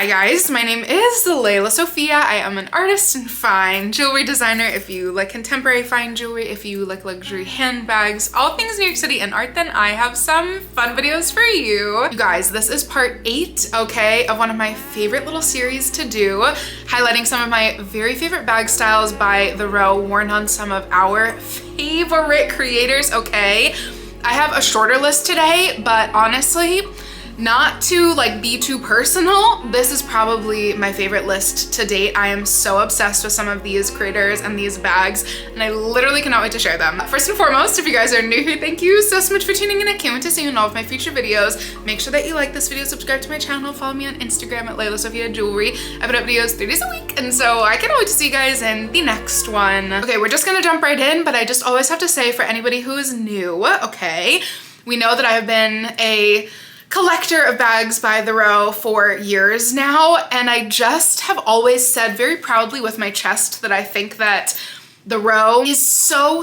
Hi guys, my name is Layla Sophia. I am an artist and fine jewelry designer. If you like contemporary fine jewelry, if you like luxury handbags, all things New York City and art, then I have some fun videos for you. You guys, this is part 8, okay, of one of my favorite little series to do, highlighting some of my very favorite bag styles by The Row, worn on some of our favorite creators, okay? I have a shorter list today, but honestly, not to like be too personal, this is probably my favorite list to date. I am so obsessed with some of these creators and these bags, and I literally cannot wait to share them. First and foremost, if you guys are new here, thank you so much for tuning in. I can't wait to see you in all of my future videos. Make sure that you like this video, subscribe to my channel, follow me on Instagram at Layla Sophia Jewelry. I put up videos 3 days a week, and so I cannot wait to see you guys in the next one. Okay, we're just gonna jump right in, but I just always have to say for anybody who is new, okay, we know that I have been a collector of bags by The Row for years now, and I just have always said very proudly with my chest that I think that The Row is so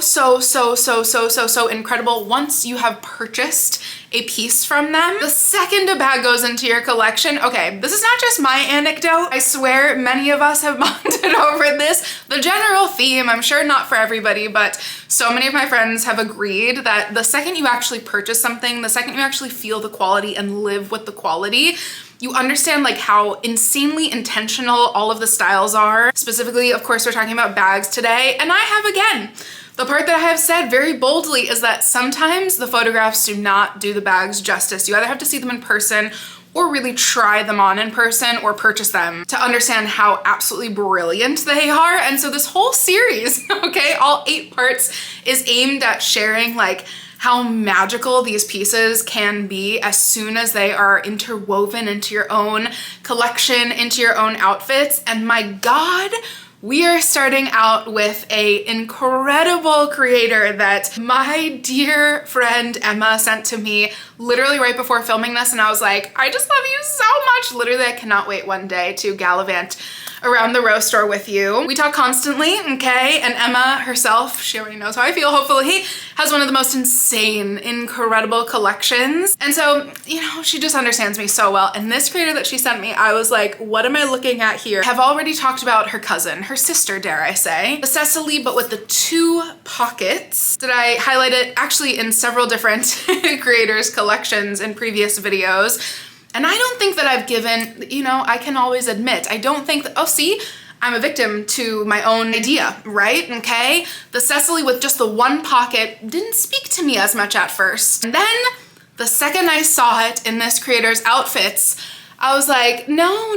incredible once you have purchased a piece from them. The second a bag goes into your collection, okay, this is not just my anecdote. I swear many of us have bonded over this. The general theme, I'm sure not for everybody, but so many of my friends have agreed that the second you actually purchase something, the second you actually feel the quality and live with the quality, you understand like how insanely intentional all of the styles are. Specifically, of course, we're talking about bags today, and I have again, the part that I have said very boldly is that sometimes the photographs do not do the bags justice. You either have to see them in person or really try them on in person or purchase them to understand how absolutely brilliant they are. And so this whole series, okay, all 8 parts is aimed at sharing like how magical these pieces can be as soon as they are interwoven into your own collection, into your own outfits. And my God, we are starting out with an incredible creator that my dear friend Emma sent to me literally right before filming this, and I was like, I just love you so much. Literally, I cannot wait one day to gallivant around the Row store with you. We talk constantly, okay? And Emma herself, she already knows how I feel, hopefully, has one of the most insane, incredible collections. And so, you know, she just understands me so well. And this creator that she sent me, I was like, what am I looking at here? I've already talked about her cousin, her sister, dare I say, the Cecily, but with the 2 pockets. Did I highlight it actually in several different creators' collections in previous videos? And I don't think that I've given, you know, I can always admit, I don't think that, oh, see, I'm a victim to my own idea, right? Okay. The Cecily with just the 1 pocket didn't speak to me as much at first. And then the second I saw it in this creator's outfits, I was like, no,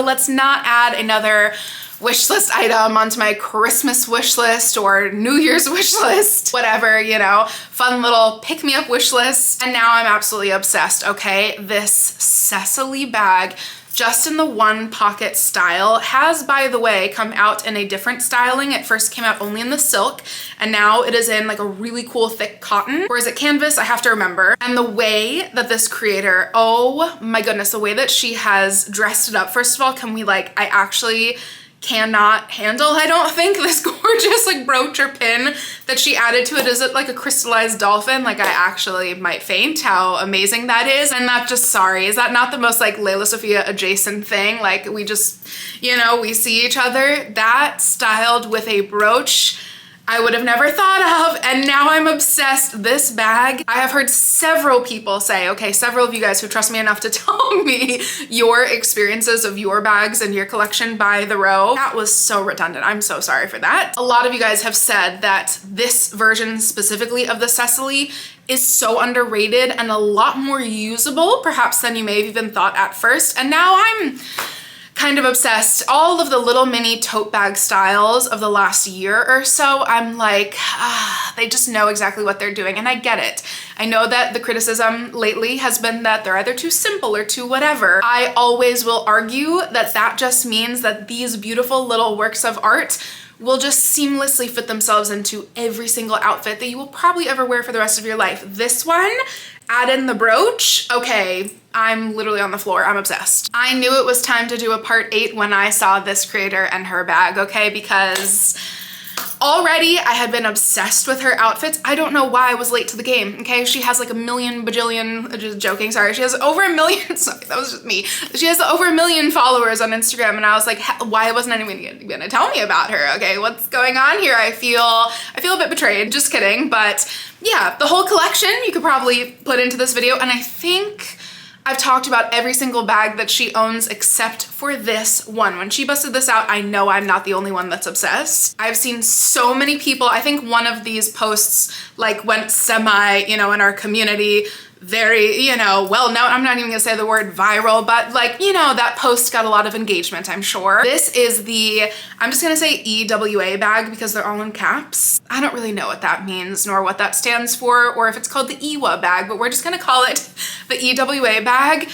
let's not add another wish list item onto my Christmas wish list or New Year's wish list, whatever, you know, fun little pick-me-up wish list. And now I'm absolutely obsessed, okay? This Cecily bag, just in the 1 pocket style, has, by the way, come out in a different styling. It first came out only in the silk, and now it is in like a really cool thick cotton. Or is it canvas? I have to remember. And the way that this creator, oh my goodness, the way that she has dressed it up. First of all, can we like, I actually cannot handle, I don't think, this gorgeous like brooch or pin that she added to it. Is it like a crystallized dolphin? Like I actually might faint how amazing that is. And not just, sorry, is that not the most like Layla Sophia adjacent thing? Like we just, you know, we see each other. That styled with a brooch, I would have never thought of, and now I'm obsessed. This bag, I have heard several people say, okay, several of you guys who trust me enough to tell me your experiences of your bags and your collection by The Row. That was so redundant. I'm so sorry for that. A lot of you guys have said that this version specifically of the Cecily is so underrated and a lot more usable, perhaps, than you may have even thought at first. And now I'm kind of obsessed. All of the little mini tote bag styles of the last year or so, I'm like, they just know exactly what they're doing, and I get it. I know that the criticism lately has been that they're either too simple or too whatever. I always will argue that that just means that these beautiful little works of art will just seamlessly fit themselves into every single outfit that you will probably ever wear for the rest of your life. This one, add in the brooch, okay, I'm literally on the floor. I'm obsessed. I knew it was time to do a part 8 when I saw this creator and her bag, okay, because Already, I had been obsessed with her outfits. I don't know why I was late to the game, okay? She has like a million bajillion, just joking, sorry. She has over 1 million, sorry, that was just me. She has over 1 million followers on Instagram, and I was like, why wasn't anyone gonna tell me about her? Okay, what's going on here? I feel a bit betrayed, just kidding. But yeah, the whole collection you could probably put into this video, and I think I've talked about every single bag that she owns except for this one. When she busted this out, I know I'm not the only one that's obsessed. I've seen so many people, I think one of these posts like went semi, you know, in our community, very, you know, well known. I'm not even gonna say the word viral, but like, you know, that post got a lot of engagement, I'm sure. This is the, I'm just gonna say EWA bag because they're all in caps. I don't really know what that means nor what that stands for, or if it's called the EWA bag, but we're just gonna call it the EWA bag.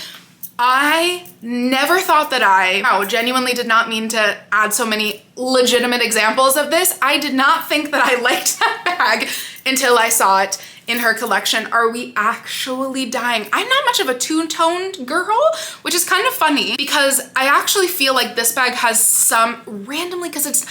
I never thought that I genuinely did not mean to add so many legitimate examples of this. I did not think that I liked that bag until I saw it in her collection. Are we actually dying? I'm not much of a two-toned girl, which is kind of funny because I actually feel like this bag has some randomly, because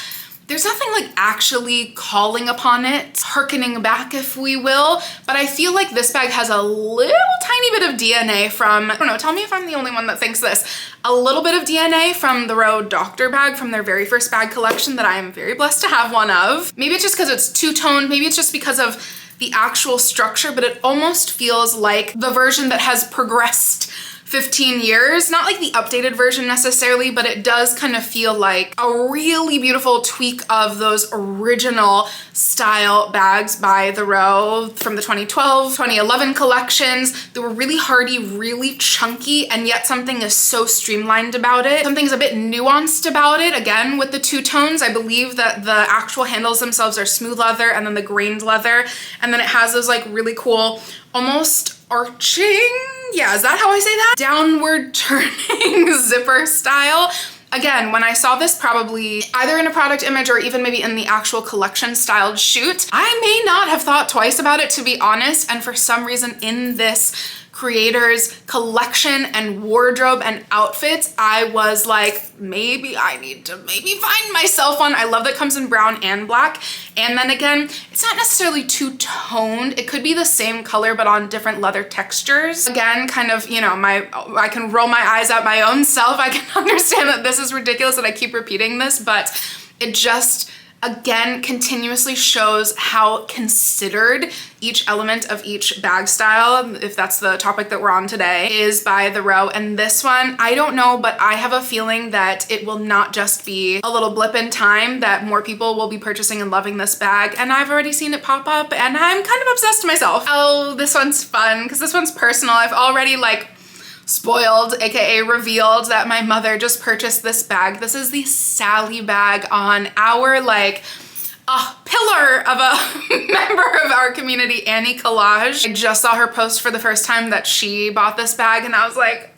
there's nothing like actually calling upon it, hearkening back if we will, but I feel like this bag has a little tiny bit of DNA from, I don't know, tell me if I'm the only one that thinks this, a little bit of DNA from the Row Doctor bag from their very first bag collection that I am very blessed to have one of. Maybe it's just because it's two-toned, maybe it's just because of the actual structure, but it almost feels like the version that has progressed 15 years, not like the updated version necessarily, but it does kind of feel like a really beautiful tweak of those original style bags by the Row from the 2012, 2011 collections. They were really hardy, really chunky, and yet something is so streamlined about it. Something's a bit nuanced about it. Again, with the two tones, I believe that the actual handles themselves are smooth leather and then the grained leather, and then it has those like really cool, almost arching, yeah, is that how I say that? Downward turning zipper style. Again, when I saw this probably either in a product image or even maybe in the actual collection styled shoot, I may not have thought twice about it, to be honest, and for some reason in this creator's collection and wardrobe and outfits, I was like, maybe I need to find myself one. I love that it comes in brown and black. And then again, it's not necessarily two-toned. It could be the same color, but on different leather textures. Again, kind of, you know, I can roll my eyes at my own self. I can understand that this is ridiculous that I keep repeating this, but it just, again, continuously shows how considered each element of each bag style, if that's the topic that we're on today, is by the Row. And this one, I don't know, but I have a feeling that it will not just be a little blip in time, that more people will be purchasing and loving this bag. And I've already seen it pop up and I'm kind of obsessed myself. Oh, this one's fun because this one's personal. I've already like spoiled, aka revealed, that my mother just purchased this bag. This is the Sally bag on our like pillar of a member of our community, Annie Collage. I just saw her post for the first time that she bought this bag and I was like,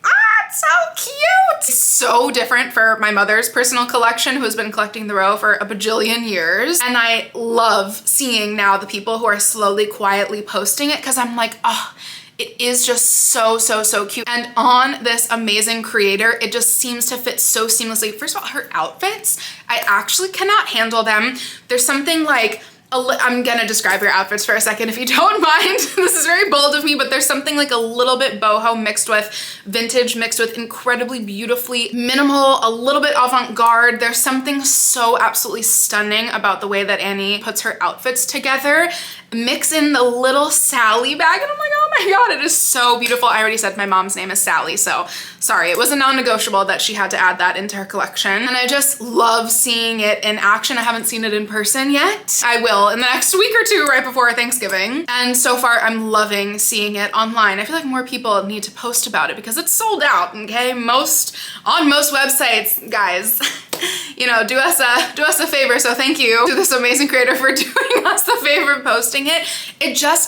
it's so cute. It's so different for my mother's personal collection, who has been collecting the Row for a bajillion years. And I love seeing now the people who are slowly, quietly posting it because I'm like, oh, it is just so, so, so cute. And on this amazing creator, it just seems to fit so seamlessly. First of all, her outfits, I actually cannot handle them. There's something like, I'm gonna describe your outfits for a second if you don't mind. This is very bold of me, but there's something like a little bit boho mixed with vintage, mixed with incredibly beautifully minimal, a little bit avant-garde. There's something so absolutely stunning about the way that Annie puts her outfits together. Mix in the little Sally bag and I'm like, oh my God, it is so beautiful. I already said my mom's name is Sally, so sorry, it was a non-negotiable that she had to add that into her collection. And I just love seeing it in action. I haven't seen it in person yet. I will in the next week or two right before Thanksgiving. And so far I'm loving seeing it online. I feel like more people need to post about it because it's sold out, okay? On most websites, guys. You know, do us a favor. So thank you to this amazing creator for doing us the favor of posting it.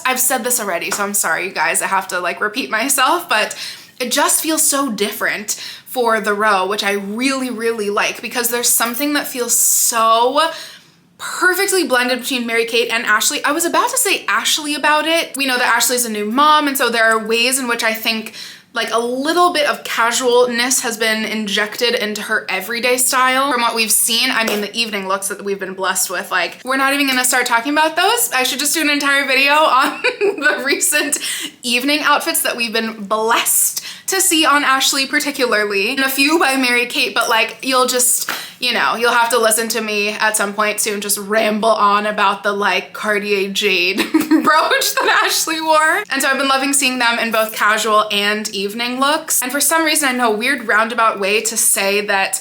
I've said this already, so I'm sorry, you guys. I have to like repeat myself, but it just feels so different for the Row, which I really, really like because there's something that feels so perfectly blended between Mary-Kate and Ashley. I was about to say Ashley about it. We know that Ashley's a new mom, and so there are ways in which I think like a little bit of casualness has been injected into her everyday style. From what we've seen, I mean, the evening looks that we've been blessed with, like, we're not even gonna start talking about those. I should just do an entire video on the recent evening outfits that we've been blessed to see on Ashley particularly. And a few by Mary-Kate, but like, you'll just, you know, you'll have to listen to me at some point soon just ramble on about the like Cartier jade brooch that Ashley wore. And so I've been loving seeing them in both casual and evening looks. And for some reason, I know, a weird roundabout way to say that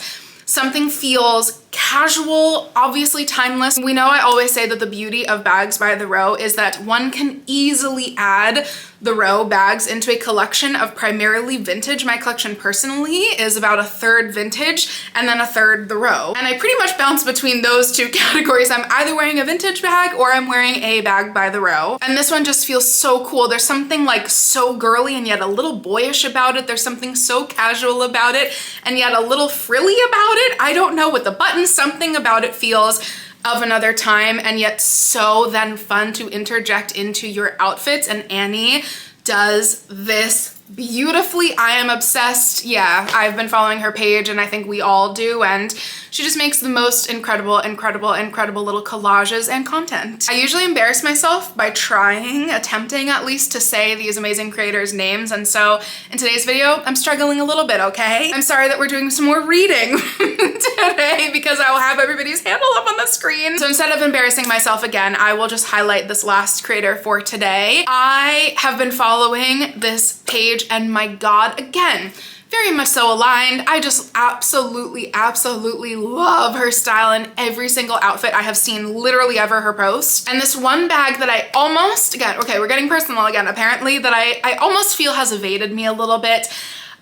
something feels casual, obviously timeless. We know I always say that the beauty of Bags by the Row is that one can easily add the Row bags into a collection of primarily vintage. My collection personally is about a third vintage and then a third the Row. And I pretty much bounce between those two categories. I'm either wearing a vintage bag or I'm wearing a Bag by the Row. And this one just feels so cool. There's something like so girly and yet a little boyish about it. There's something so casual about it and yet a little frilly about it. I don't know, with the buttons, something about it feels of another time and yet so then fun to interject into your outfits, and Annie does this beautifully. I am obsessed. Yeah, I've been following her page and I think we all do, and she just makes the most incredible little collages and content. I usually embarrass myself by attempting at least to say these amazing creators' names, and so in today's video, I'm struggling a little bit, okay? I'm sorry that we're doing some more reading today because I will have everybody's handle up on the screen. So instead of embarrassing myself again, I will just highlight this last creator for today. I have been following this page and my God, again, very much so aligned. I just absolutely love her style in every single outfit I have seen literally ever her post. And this one bag that I almost, again, okay, we're getting personal again, apparently, that I almost feel has evaded me a little bit.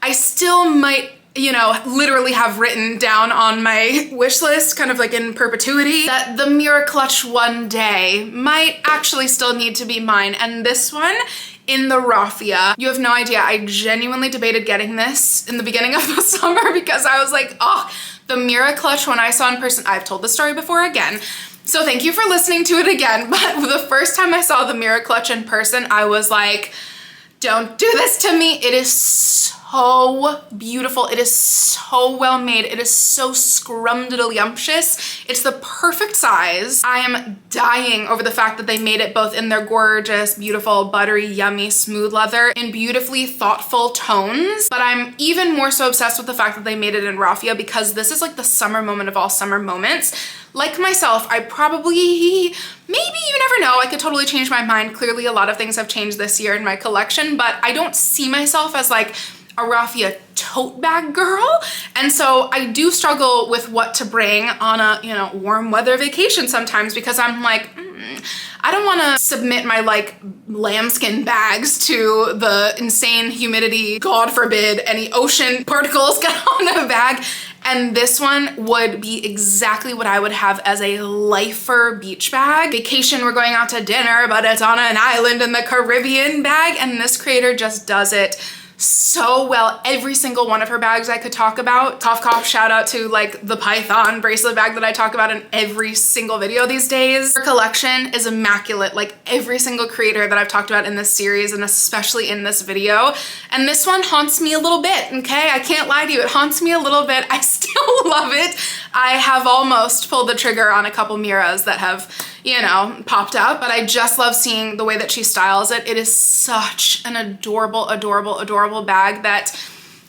I still might, you know, literally have written down on my wish list, kind of like in perpetuity, that the Mirror Clutch one day might actually still need to be mine. And this one in the raffia. You have no idea. I genuinely debated getting this in the beginning of the summer because I was like, oh, the Mirror Clutch when I saw in person. I've told the story before again, so thank you for listening to it again. But the first time I saw the Mirror Clutch in person, I was like, don't do this to me. It is so beautiful. It is so well made. It is so scrumdiddlyumptious. It's the perfect size. I am dying over the fact that they made it both in their gorgeous, beautiful, buttery, yummy, smooth leather in beautifully thoughtful tones. But I'm even more so obsessed with the fact that they made it in raffia because this is like the summer moment of all summer moments. Like myself, I probably, maybe, you never know, I could totally change my mind. Clearly a lot of things have changed this year in my collection, but I don't see myself as like a raffia tote bag girl. And so I do struggle with what to bring on a, you know, warm weather vacation sometimes because I'm like, I don't want to submit my like lambskin bags to the insane humidity, God forbid any ocean particles get on a bag. And this one would be exactly what I would have as a lifer beach bag. Vacation, we're going out to dinner, but it's on an island in the Caribbean bag. And this creator just does it so well. Every single one of her bags I could talk about. Cough, cough, shout out to like the Python bracelet bag that I talk about in every single video these days. Her collection is immaculate, like every single creator that I've talked about in this series and especially in this video. And this one haunts me a little bit, okay? I can't lie to you, it haunts me a little bit. I still love it. I have almost pulled the trigger on a couple Miras that have, you know, popped up, but I just love seeing the way that she styles it. It is such an adorable bag that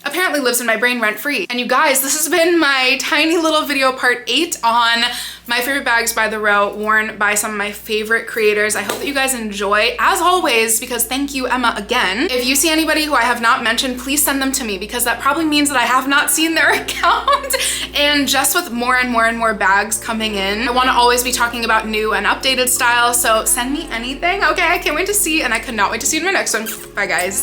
apparently lives in my brain rent-free. And you guys, this has been my tiny little video part 8 on my favorite bags by the Row worn by some of my favorite creators. I hope that you guys enjoy, as always, because thank you, Emma, again. If you see anybody who I have not mentioned, please send them to me because that probably means that I have not seen their account. And just with more and more bags coming in, I want to always be talking about new and updated styles. So send me anything. Okay, I can't wait to see, and I cannot wait to see you in my next one. Bye, guys.